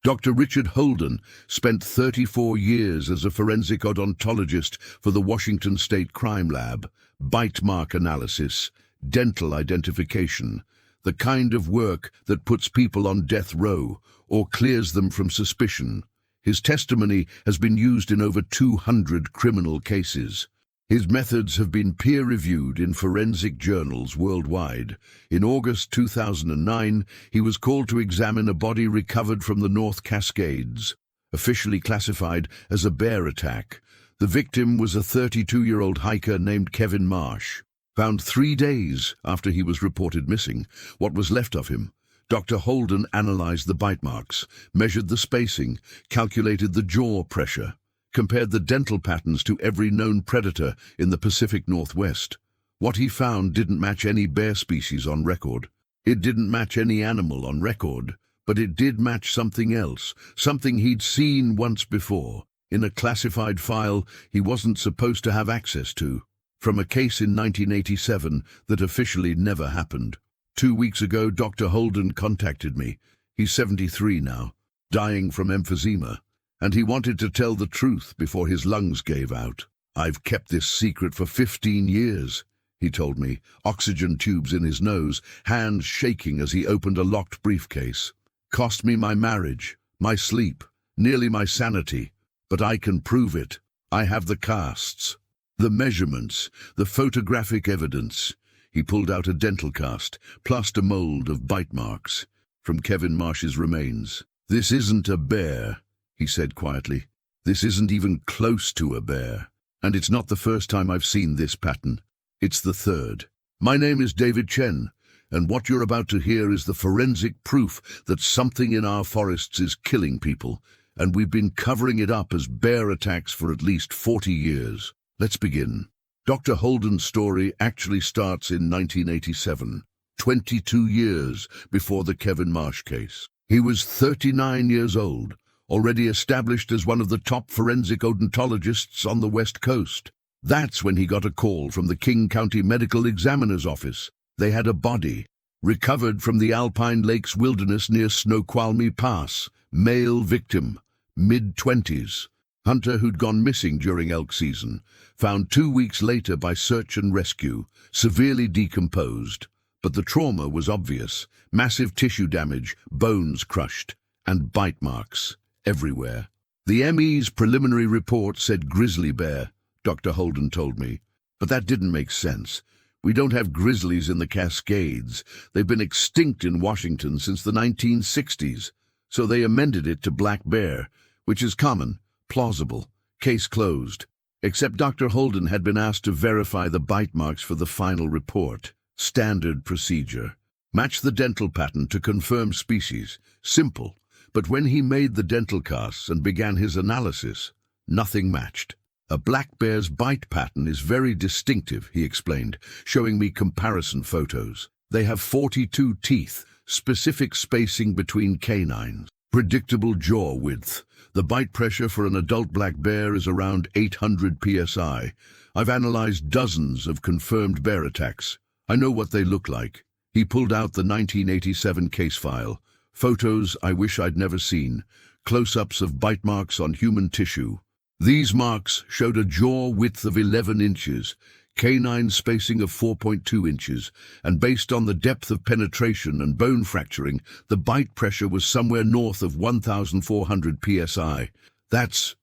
Dr. Richard Holden spent 34 years as a forensic odontologist for the Washington State Crime Lab, bite mark analysis, dental identification, the kind of work that puts people on death row or clears them from suspicion. His testimony has been used in over 200 criminal cases. His methods have been peer-reviewed in forensic journals worldwide. In August 2009, he was called to examine a body recovered from the North Cascades, officially classified as a bear attack. The victim was a 32-year-old hiker named Kevin Marsh, found 3 days after he was reported missing. What was left of him? Dr. Holden analyzed the bite marks, measured the spacing, calculated the jaw pressure, compared the dental patterns to every known predator in the Pacific Northwest. What he found didn't match any bear species on record. It didn't match any animal on record, but it did match something else, something he'd seen once before, in a classified file he wasn't supposed to have access to, from a case in 1987 that officially never happened. 2 weeks ago, Dr. Holden contacted me. He's 73 now, dying from emphysema, and he wanted to tell the truth before his lungs gave out. "I've kept this secret for 15 years, he told me, oxygen tubes in his nose, hands shaking as he opened a locked briefcase. "Cost me my marriage, my sleep, nearly my sanity, but I can prove it. I have the casts, the measurements, the photographic evidence." He pulled out a dental cast, plaster mold of bite marks from Kevin Marsh's remains. "This isn't a bear," he said quietly. "This isn't even close to a bear. And it's not the first time I've seen this pattern. It's the third. My name is David Chen, and what you're about to hear is the forensic proof that something in our forests is killing people, and we've been covering it up as bear attacks for at least 40 years. Let's begin." Dr. Holden's story actually starts in 1987, 22 years before the Kevin Marsh case. He was 39 years old, already established as one of the top forensic odontologists on the West Coast. That's when he got a call from the King County Medical Examiner's office. They had a body, recovered from the Alpine Lakes wilderness near Snoqualmie Pass, male victim, mid-20s. Hunter who'd gone missing during elk season, found 2 weeks later by search and rescue, severely decomposed. But the trauma was obvious: massive tissue damage, bones crushed, and bite marks everywhere. The ME's preliminary report said grizzly bear, Dr. Holden told me, but that didn't make sense. We don't have grizzlies in the Cascades. They've been extinct in Washington since the 1960s. So they amended it to black bear, which is common, plausible, case closed. Except Dr. Holden had been asked to verify the bite marks for the final report. Standard procedure. Match the dental pattern to confirm species. Simple. But when he made the dental casts and began his analysis, nothing matched. "A black bear's bite pattern is very distinctive," he explained, showing me comparison photos. "They have 42 teeth, specific spacing between canines, predictable jaw width. The bite pressure for an adult black bear is around 800 psi. I've analyzed dozens of confirmed bear attacks. I know what they look like." He pulled out the 1987 case file. Photos I wish I'd never seen. Close-ups of bite marks on human tissue. These marks showed a jaw width of 11 inches, canine spacing of 4.2 inches, and based on the depth of penetration and bone fracturing, the bite pressure was somewhere north of 1,400 psi. That's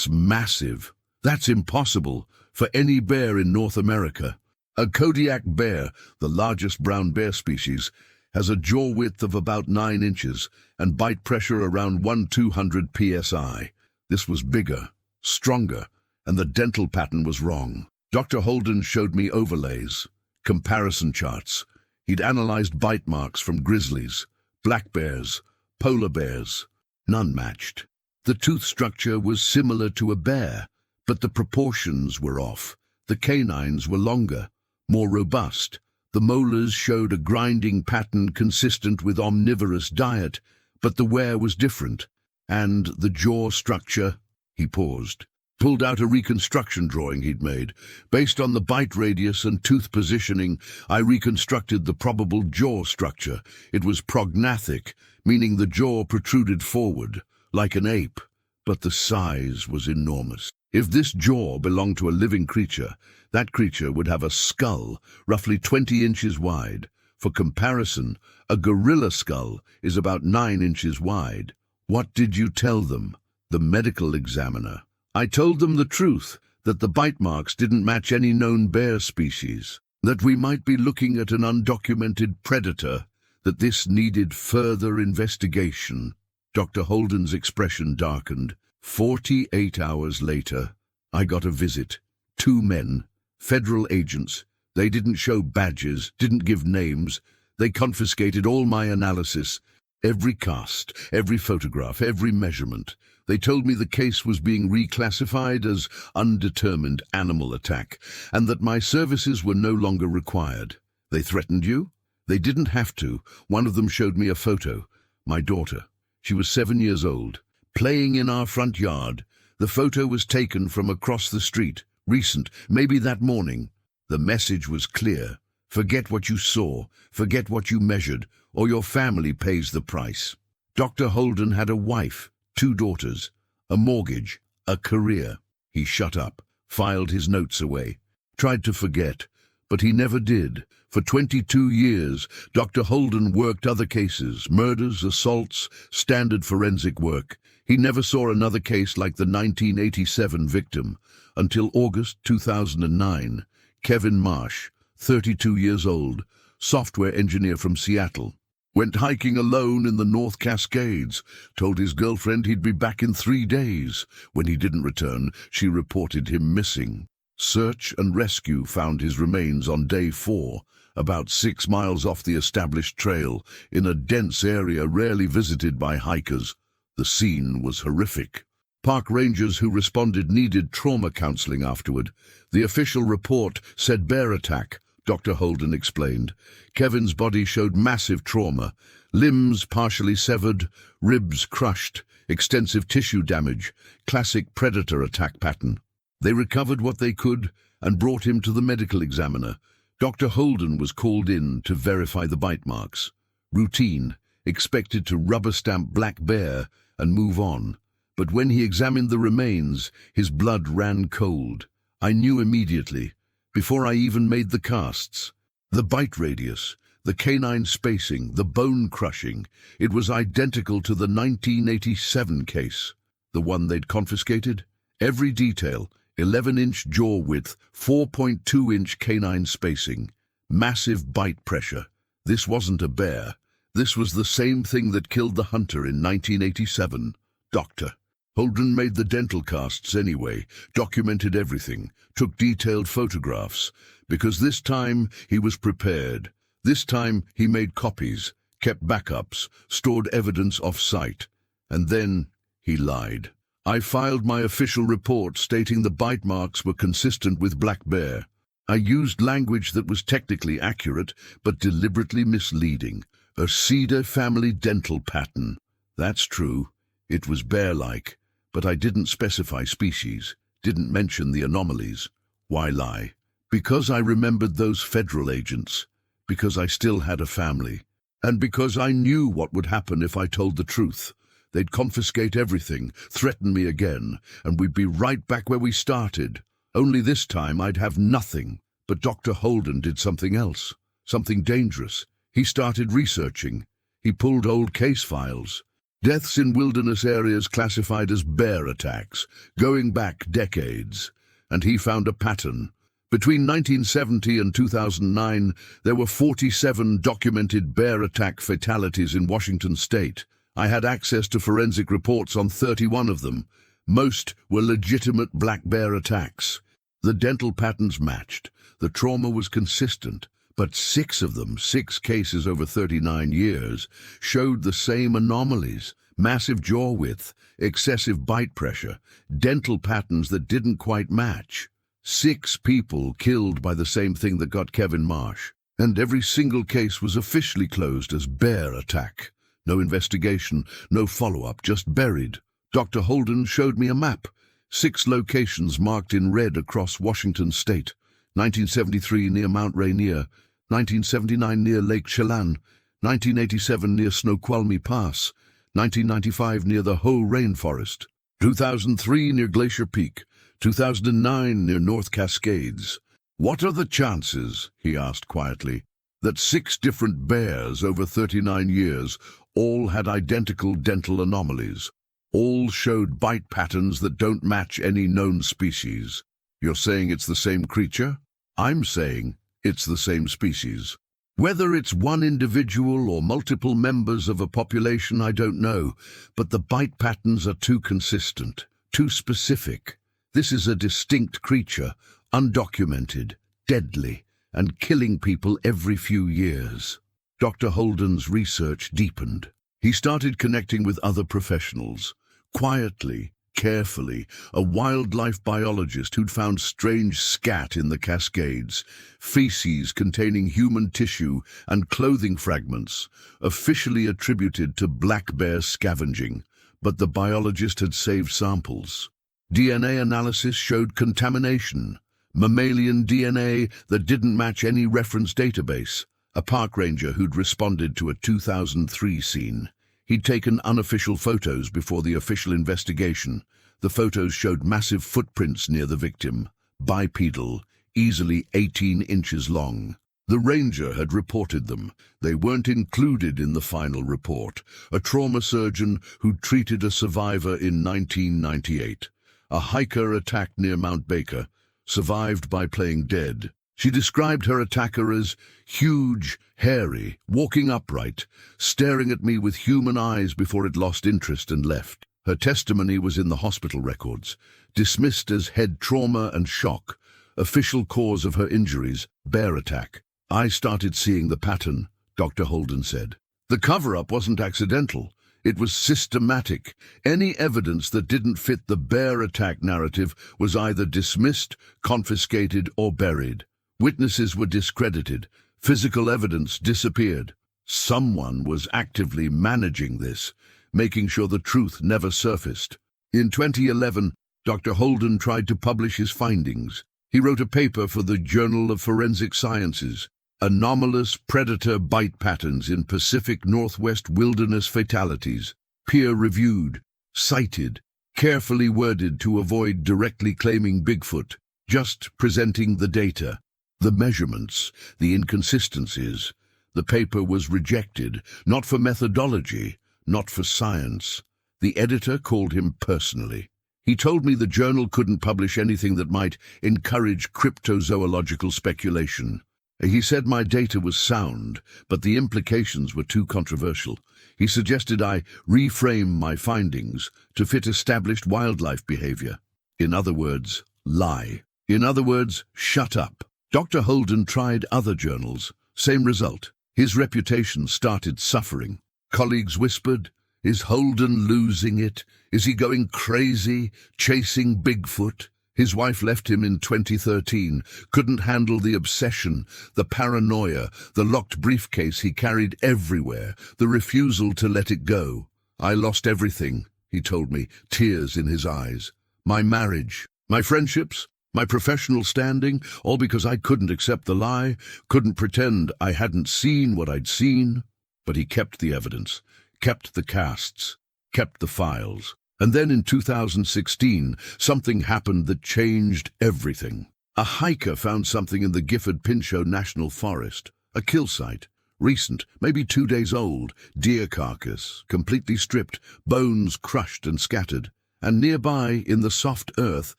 massive. That's impossible for any bear in North America. A Kodiak bear, the largest brown bear species, has a jaw width of about 9 inches and bite pressure around 1,200 psi. This was bigger, stronger, and the dental pattern was wrong. Dr. Holden showed me overlays, comparison charts. He'd analyzed bite marks from grizzlies, black bears, polar bears. None matched. The tooth structure was similar to a bear, but the proportions were off. The canines were longer, more robust. The molars showed a grinding pattern consistent with omnivorous diet, but the wear was different. And the jaw structure. He paused. pulled out a reconstruction drawing he'd made. Based on the bite radius and tooth positioning, I reconstructed the probable jaw structure. It was prognathic, meaning the jaw protruded forward, like an ape, but the size was enormous. If this jaw belonged to a living creature, that creature would have a skull roughly 20 inches wide. For comparison, a gorilla skull is about 9 inches wide. What did you tell them? The medical examiner. I told them the truth, that the bite marks didn't match any known bear species, that we might be looking at an undocumented predator, that this needed further investigation. Dr. Holden's expression darkened. 48 hours later, I got a visit. 2 men, federal agents. They didn't show badges, didn't give names. They confiscated all my analysis, every cast, every photograph, every measurement. They told me the case was being reclassified as undetermined animal attack, and that my services were no longer required. They threatened you? They didn't have to. One of them showed me a photo. My daughter. She was 7 years old, playing in our front yard. The photo was taken from across the street, recent, maybe that morning. The message was clear. Forget what you saw, forget what you measured, or your family pays the price. Dr. Holden had a wife, 2 daughters, a mortgage, a career. He shut up, filed his notes away, tried to forget, but he never did. For 22 years, Dr. Holden worked other cases, murders, assaults, standard forensic work. He never saw another case like the 1987 victim, until August 2009. Kevin Marsh, 32 years old, software engineer from Seattle, went hiking alone in the North Cascades, told his girlfriend he'd be back in 3 days. When he didn't return, she reported him missing. Search and rescue found his remains on day 4, about 6 miles off the established trail, in a dense area rarely visited by hikers. The scene was horrific. Park rangers who responded needed trauma counseling afterward. The official report said bear attack, Dr. Holden explained. Kevin's body showed massive trauma, limbs partially severed, ribs crushed, extensive tissue damage, classic predator attack pattern. They recovered what they could and brought him to the medical examiner. Dr. Holden was called in to verify the bite marks. Routine, expected to rubber stamp black bear and move on. But when he examined the remains, his blood ran cold. I knew immediately, before I even made the casts. The bite radius, the canine spacing, the bone crushing, it was identical to the 1987 case, the one they'd confiscated. Every detail, 11-inch jaw width, 4.2-inch canine spacing, massive bite pressure. This wasn't a bear. This was the same thing that killed the hunter in 1987. Dr. Holden made the dental casts anyway, documented everything, took detailed photographs, because this time he was prepared. This time he made copies, kept backups, stored evidence off-site. And then he lied. I filed my official report stating the bite marks were consistent with black bear. I used language that was technically accurate, but deliberately misleading. A cedar family dental pattern. That's true. It was bear-like, but I didn't specify species, didn't mention the anomalies. Why lie? Because I remembered those federal agents, because I still had a family, and because I knew what would happen if I told the truth. They'd confiscate everything, threaten me again, and we'd be right back where we started. Only this time I'd have nothing. But Dr. Holden did something else, something dangerous. He started researching. He pulled old case files. Deaths in wilderness areas classified as bear attacks, going back decades. And he found a pattern. Between 1970 and 2009, there were 47 documented bear attack fatalities in Washington state. I had access to forensic reports on 31 of them. Most were legitimate black bear attacks. The dental patterns matched. The trauma was consistent. But 6 of them, 6 cases over 39 years, showed the same anomalies. Massive jaw width, excessive bite pressure, dental patterns that didn't quite match. 6 people killed by the same thing that got Kevin Marsh. And every single case was officially closed as bear attack. No investigation, no follow-up, just buried. Dr. Holden showed me a map. 6 locations marked in red across Washington state: 1973 near Mount Rainier, 1979 near Lake Chelan, 1987 near Snoqualmie Pass, 1995 near the Hoh Rainforest, 2003 near Glacier Peak, 2009 near North Cascades. "What are the chances," he asked quietly, "that 6 different bears over 39 years all had identical dental anomalies? All showed bite patterns that don't match any known species. You're saying it's the same creature? I'm saying it's the same species. Whether it's one individual or multiple members of a population, I don't know, but the bite patterns are too consistent, too specific. This is a distinct creature, undocumented, deadly, and killing people every few years." Dr. Holden's research deepened. He started connecting with other professionals. Quietly, carefully, a wildlife biologist who'd found strange scat in the Cascades, feces containing human tissue and clothing fragments, officially attributed to black bear scavenging, but the biologist had saved samples. DNA analysis showed contamination, mammalian DNA that didn't match any reference database. A park ranger who'd responded to a 2003 scene. He'd taken unofficial photos before the official investigation. The photos showed massive footprints near the victim, bipedal, easily 18 inches long. The ranger had reported them. They weren't included in the final report. A trauma surgeon who'd treated a survivor in 1998. A hiker attacked near Mount Baker, survived by playing dead. She described her attacker as huge, hairy, walking upright, staring at me with human eyes before it lost interest and left. Her testimony was in the hospital records, dismissed as head trauma and shock. Official cause of her injuries, bear attack. "I started seeing the pattern," Dr. Holden said. "The cover-up wasn't accidental. It was systematic. Any evidence that didn't fit the bear attack narrative was either dismissed, confiscated, or buried. Witnesses were discredited. Physical evidence disappeared. Someone was actively managing this, making sure the truth never surfaced." In 2011, Dr. Holden tried to publish his findings. He wrote a paper for the Journal of Forensic Sciences, "Anomalous Predator Bite Patterns in Pacific Northwest Wilderness Fatalities," peer-reviewed, cited, carefully worded to avoid directly claiming Bigfoot, just presenting the data, the measurements, the inconsistencies. The paper was rejected, not for methodology, not for science. The editor called him personally. He told me the journal couldn't publish anything that might encourage cryptozoological speculation. He said my data was sound, but the implications were too controversial. He suggested I reframe my findings to fit established wildlife behavior. In other words, lie. In other words, shut up. Dr. Holden tried other journals. Same result. His reputation started suffering. Colleagues whispered, "Is Holden losing it? Is he going crazy, chasing Bigfoot?" His wife left him in 2013, couldn't handle the obsession, the paranoia, the locked briefcase he carried everywhere, the refusal to let it go. "I lost everything," he told me, tears in his eyes. "My marriage, my friendships, my professional standing, all because I couldn't accept the lie, couldn't pretend I hadn't seen what I'd seen." But he kept the evidence, kept the casts, kept the files. And then in 2016, something happened that changed everything. A hiker found something in the Gifford-Pinchot National Forest, a kill site, recent, maybe 2 days old, deer carcass, completely stripped, bones crushed and scattered. And nearby, in the soft earth,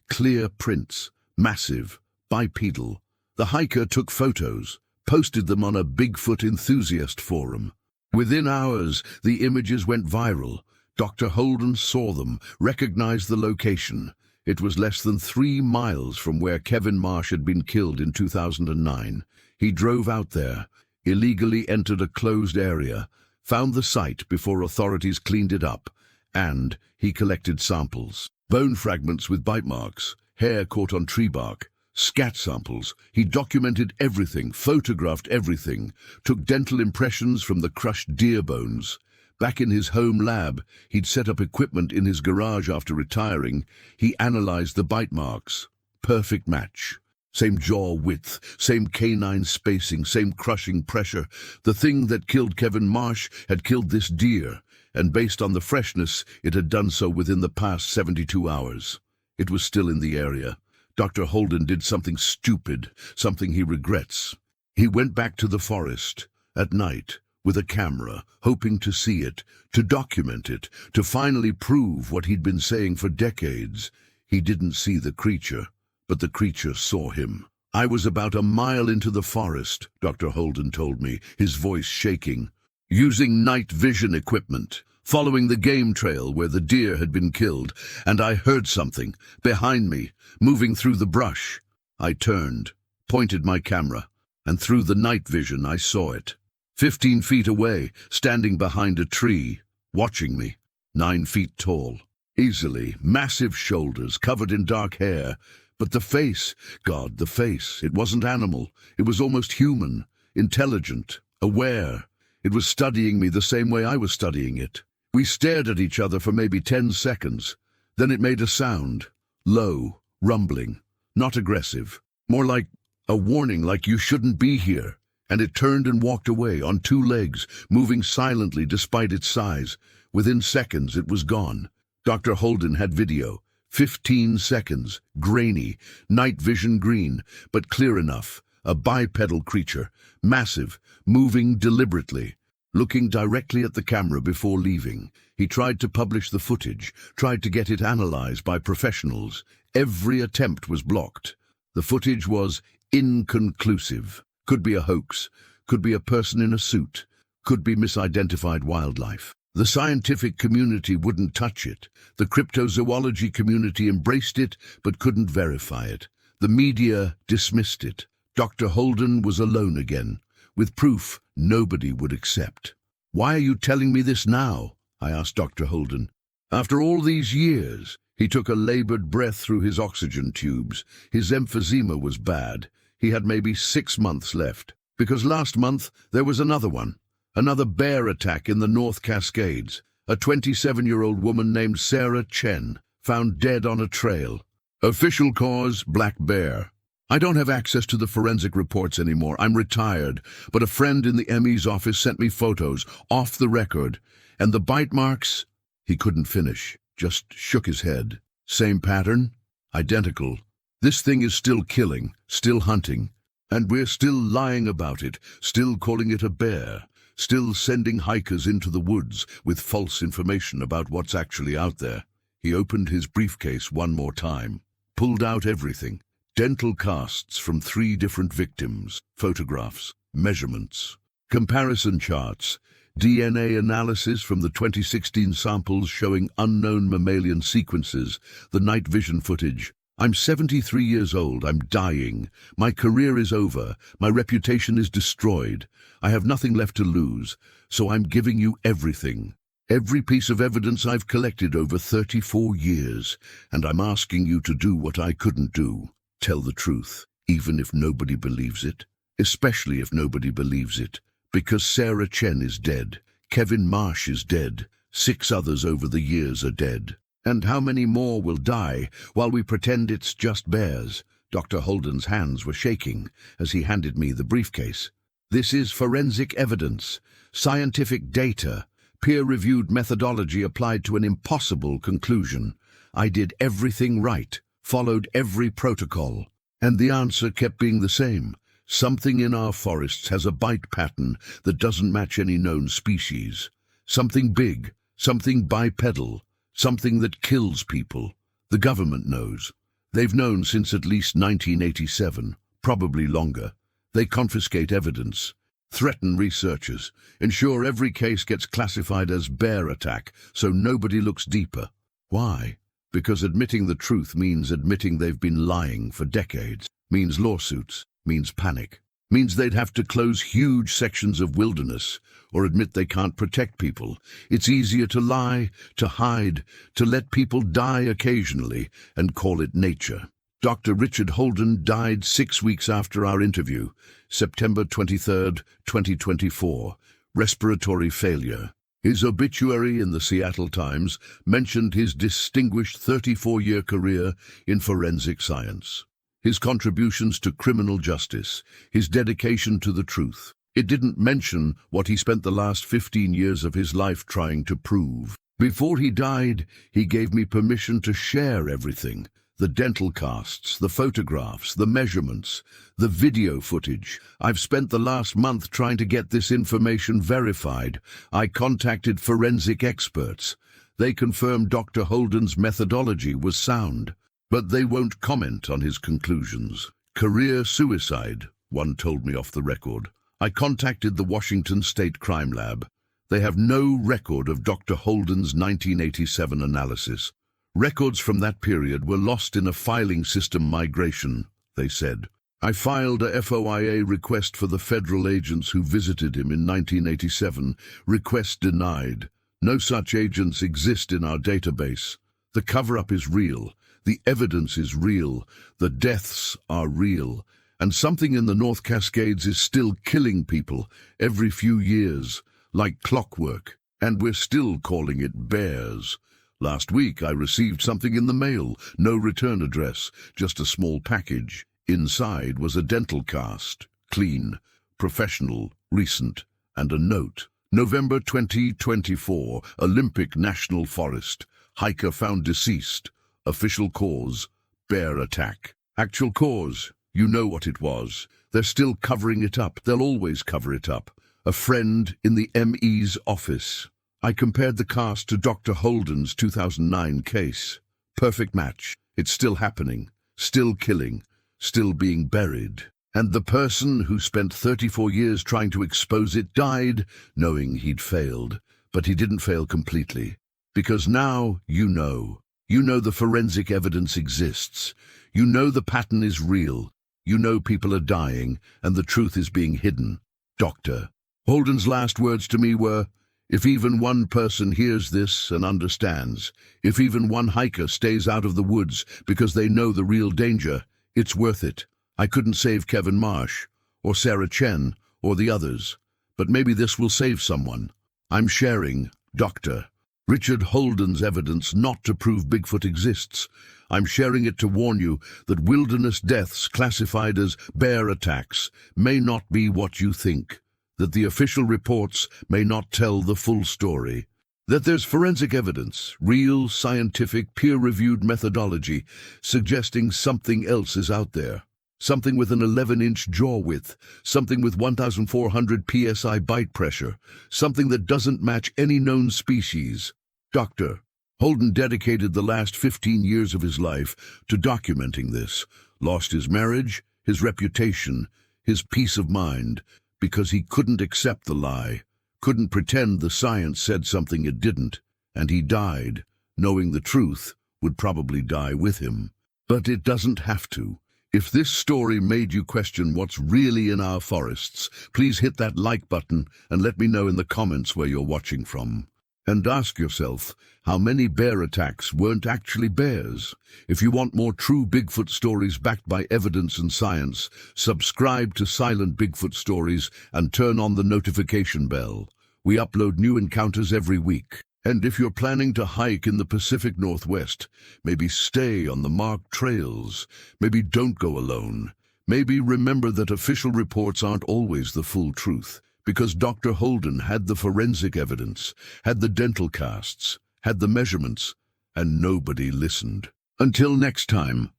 clear prints, massive, bipedal. The hiker took photos, posted them on a Bigfoot enthusiast forum. Within hours, the images went viral. Dr. Holden saw them, recognized the location. It was less than 3 miles from where Kevin Marsh had been killed in 2009. He drove out there, illegally entered a closed area, found the site before authorities cleaned it up, and he collected samples. Bone fragments with bite marks, hair caught on tree bark, scat samples. He documented everything, photographed everything, took dental impressions from the crushed deer bones, Back in his home lab, he'd set up equipment in his garage after retiring. He analyzed the bite marks. Perfect match. Same jaw width, same canine spacing, same crushing pressure. The thing that killed Kevin Marsh had killed this deer, and based on the freshness, it had done so within the past 72 hours. It was still in the area. Dr. Holden did something stupid, something he regrets. He went back to the forest, at night, with a camera, hoping to see it, to document it, to finally prove what he'd been saying for decades. He didn't see the creature, but the creature saw him. I was about a mile into the forest, Dr. Holden told me, his voice shaking, using night vision equipment, following the game trail where the deer had been killed, and I heard something, behind me, moving through the brush. I turned, pointed my camera, and through the night vision I saw it. 15 feet away, standing behind a tree, watching me, 9 feet tall. Easily, massive shoulders, covered in dark hair. But the face, God, the face, it wasn't animal. It was almost human, intelligent, aware. It was studying me the same way I was studying it. We stared at each other for maybe 10 seconds. Then it made a sound, low, rumbling, not aggressive, more like a warning, like you shouldn't be here. And it turned and walked away on 2 legs, moving silently despite its size. Within seconds, it was gone. Dr. Holden had video. 15 seconds, grainy, night vision green, but clear enough. A bipedal creature, massive, moving deliberately, looking directly at the camera before leaving. He tried to publish the footage, tried to get it analyzed by professionals. Every attempt was blocked. The footage was inconclusive. Could be a hoax, could be a person in a suit, could be misidentified wildlife. The scientific community wouldn't touch it. The cryptozoology community embraced it, but couldn't verify it. The media dismissed it. Dr. Holden was alone again, with proof nobody would accept. "Why are you telling me this now?" I asked Dr. Holden. "After all these years." He took a labored breath through his oxygen tubes. His emphysema was bad. He had maybe 6 months left, because last month there was another one. Another bear attack in the North Cascades. A 27-year-old woman named Sarah Chen, found dead on a trail. Official cause, black bear. I don't have access to the forensic reports anymore. I'm retired, but a friend in the ME's office sent me photos, off the record. And the bite marks? He couldn't finish, just shook his head. Same pattern? Identical. This thing is still killing, still hunting. And we're still lying about it, still calling it a bear. Still sending hikers into the woods with false information about what's actually out there. He opened his briefcase one more time, pulled out everything. Dental casts from 3 different victims, photographs, measurements, comparison charts, DNA analysis from the 2016 samples showing unknown mammalian sequences, the night vision footage. I'm 73 years old. I'm dying. My career is over. My reputation is destroyed. I have nothing left to lose, so I'm giving you everything. Every piece of evidence I've collected over 34 years, and I'm asking you to do what I couldn't do. Tell the truth, even if nobody believes it. Especially if nobody believes it. Because Sarah Chen is dead. Kevin Marsh is dead. 6 others over the years are dead. And how many more will die while we pretend it's just bears? Dr. Holden's hands were shaking as he handed me the briefcase. This is forensic evidence, scientific data, peer-reviewed methodology applied to an impossible conclusion. I did everything right, followed every protocol, and the answer kept being the same. Something in our forests has a bite pattern that doesn't match any known species. Something big, something bipedal. Something that kills people. The government knows. They've known since at least 1987, probably longer. They confiscate evidence, threaten researchers, ensure every case gets classified as bear attack so nobody looks deeper. Why? Because admitting the truth means admitting they've been lying for decades, means lawsuits, means panic, means they'd have to close huge sections of wilderness or admit they can't protect people. It's easier to lie, to hide, to let people die occasionally and call it nature. Dr. Richard Holden died 6 weeks after our interview, September 23, 2024. Respiratory failure. His obituary in the Seattle Times mentioned his distinguished 34-year career in forensic science, his contributions to criminal justice, his dedication to the truth. It didn't mention what he spent the last 15 years of his life trying to prove. Before he died, he gave me permission to share everything. The dental casts, the photographs, the measurements, the video footage. I've spent the last month trying to get this information verified. I contacted forensic experts. They confirmed Dr. Holden's methodology was sound, but they won't comment on his conclusions. Career suicide, one told me off the record. I contacted the Washington State Crime Lab. They have no record of Dr. Holden's 1987 analysis. Records from that period were lost in a filing system migration, they said. I filed a FOIA request for the federal agents who visited him in 1987. Request denied. No such agents exist in our database. The cover-up is real. The evidence is real. The deaths are real. And something in the North Cascades is still killing people every few years, like clockwork. And we're still calling it bears. Last week I received something in the mail, no return address, just a small package. Inside was a dental cast, clean, professional, recent, and a note. November 2024, Olympic National Forest. Hiker found deceased. Official cause, bear attack. Actual cause, you know what it was. They're still covering it up. They'll always cover it up. A friend in the ME's office. I compared the cast to Dr. Holden's 2009 case. Perfect match. It's still happening, still killing, still being buried. And the person who spent 34 years trying to expose it died, knowing he'd failed. But he didn't fail completely. Because now you know. You know the forensic evidence exists. You know the pattern is real. You know people are dying, and the truth is being hidden. Dr. Holden's last words to me were, if even one person hears this and understands, if even one hiker stays out of the woods because they know the real danger, it's worth it. I couldn't save Kevin Marsh, or Sarah Chen, or the others, but maybe this will save someone. I'm sharing, Dr. Richard Holden's evidence not to prove Bigfoot exists. I'm sharing it to warn you that wilderness deaths classified as bear attacks may not be what you think. That the official reports may not tell the full story, that there's forensic evidence, real, scientific, peer-reviewed methodology, suggesting something else is out there, something with an 11-inch jaw width, something with 1,400 psi bite pressure, something that doesn't match any known species. Dr. Holden dedicated the last 15 years of his life to documenting this, lost his marriage, his reputation, his peace of mind, because he couldn't accept the lie, couldn't pretend the science said something it didn't, and he died, knowing the truth would probably die with him. But it doesn't have to. If this story made you question what's really in our forests, please hit that like button and let me know in the comments where you're watching from. And ask yourself, how many bear attacks weren't actually bears? If you want more true Bigfoot stories backed by evidence and science, subscribe to Silent Bigfoot Stories and turn on the notification bell. We upload new encounters every week. And if you're planning to hike in the Pacific Northwest, maybe stay on the marked trails. Maybe don't go alone. Maybe remember that official reports aren't always the full truth. Because Dr. Holden had the forensic evidence, had the dental casts, had the measurements, and nobody listened. Until next time.